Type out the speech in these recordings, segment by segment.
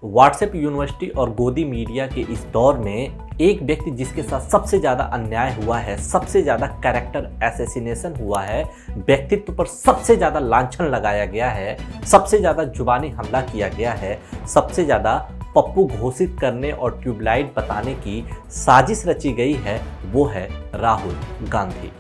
WhatsApp university और गोदी media के इस दौर में एक व्यक्ति जिसके साथ सबसे ज़्यादा अन्याय हुआ है, सबसे ज़्यादा कैरेक्टर असैसिनेशन हुआ है, व्यक्तित्व पर सबसे ज़्यादा लांछन लगाया गया है, सबसे ज़्यादा जुबानी हमला किया गया है, सबसे ज़्यादा पप्पू घोषित करने और ट्यूबलाइट बताने की साजिश रची गई है, वो है राहुल गांधी।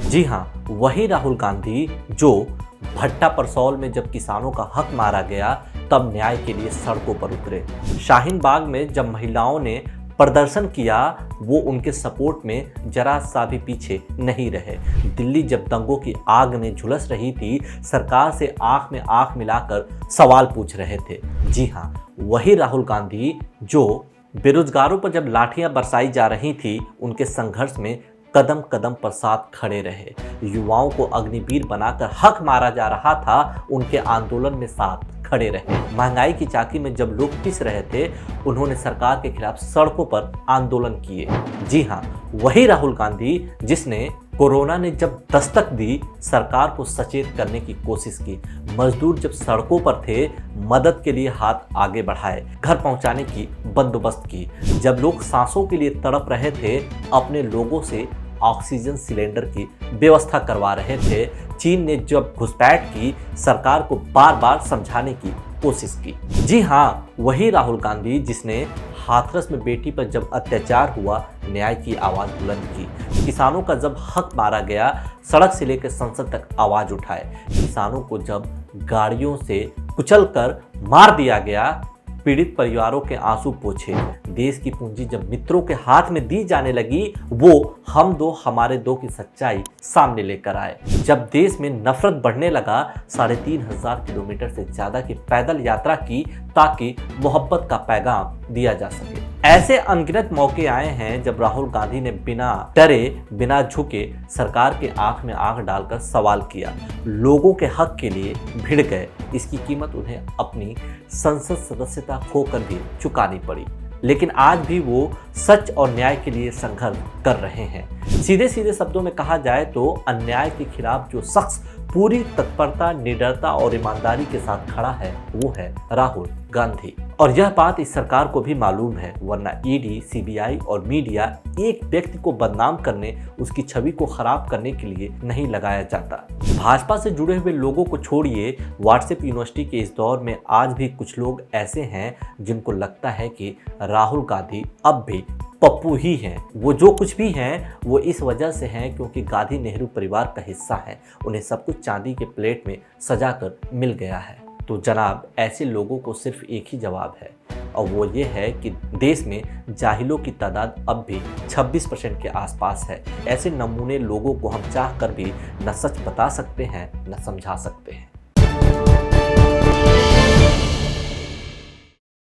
जी हाँ, वही राहुल गांधी जो भट्टा परसौल में जब किसानों का हक मारा गया तब न्याय के लिए सड़कों पर उतरे। शाहीन बाग में जब महिलाओं ने प्रदर्शन किया वो उनके सपोर्ट में जरा सा भी पीछे नहीं रहे। दिल्ली जब दंगों की आग में झुलस रही थी, सरकार से आंख में आंख मिलाकर सवाल पूछ रहे थे। जी हाँ, वही राहुल गांधी जो बेरोजगारों पर जब लाठियां बरसाई जा रही थी उनके संघर्ष में कदम कदम पर साथ खड़े रहे। युवाओं को अग्निवीर बनाकर हक मारा जा रहा था, उनके आंदोलन में साथ खड़े रहे। महंगाई की चाकी में जब लोग पिस रहे थे, उन्होंने सरकार के खिलाफ सड़कों पर आंदोलन किए। जी हाँ, वही राहुल गांधी जिसने कोरोना ने जब दस्तक दी, सरकार को सचेत करने की कोशिश की। मजदूर जब सड़कों पर थे, मदद के लिए हाथ आगे बढ़ाए, घर पहुंचाने की बंदोबस्त की। जब लोग सांसों के लिए तड़प रहे थे, अपने लोगों से ऑक्सीजन सिलेंडर की व्यवस्था करवा रहे थे। चीन ने जब घुसपैठ की, सरकार को बार बार समझाने की कोशिश की। जी हाँ, वही राहुल गांधी जिसने हाथरस में बेटी पर जब अत्याचार हुआ, न्याय की आवाज बुलंद की। किसानों का जब हक मारा गया, सड़क से लेकर संसद तक आवाज उठाए। किसानों को जब गाड़ियों से कुचलकर मार दिया गया, पीड़ित परिवारों के आंसू पोंछे। देश की पूंजी जब मित्रों के हाथ में दी जाने लगी, वो हम दो हमारे दो की सच्चाई सामने लेकर आए। जब देश में नफरत बढ़ने लगा, 3500 किलोमीटर से ज्यादा की पैदल यात्रा की ताकि मोहब्बत का पैगाम दिया जा सके। ऐसे अनगिनत मौके आए हैं जब राहुल गांधी ने बिना डरे, बिना झुके सरकार के आंख में आंख डालकर सवाल किया। लोगों के हक के लिए भिड़ गए। इसकी कीमत उन्हें अपनी संसद सदस्यता खोकर भी चुकानी पड़ी, लेकिन आज भी वो सच और न्याय के लिए संघर्ष कर रहे हैं। सीधे सीधे शब्दों में कहा जाए तो अन्याय के खिलाफ जो शख्स पूरी तत्परता, निडरता और ईमानदारी के साथ खड़ा है वो है राहुल गांधी। और यह बात इस सरकार को भी मालूम है, वरना ईडी, सीबीआई और मीडिया एक व्यक्ति को बदनाम करने, उसकी छवि को खराब करने के लिए नहीं लगाया जाता। भाजपा से जुड़े हुए लोगों को छोड़िए, व्हाट्सएप यूनिवर्सिटी के इस दौर में आज भी कुछ लोग ऐसे हैं जिनको लगता है कि राहुल गांधी अब भी पप्पू ही हैं। वो जो कुछ भी हैं वो इस वजह से हैं क्योंकि गांधी नेहरू परिवार का हिस्सा है। उन्हें सब कुछ चांदी के प्लेट में सजाकर मिल गया है। तो जनाब, ऐसे लोगों को सिर्फ एक ही जवाब है और वो ये है कि देश में जाहिलों की तादाद अब भी 26% के आसपास है। ऐसे नमूने लोगों को हम चाह कर भी न सच बता सकते हैं न समझा सकते हैं।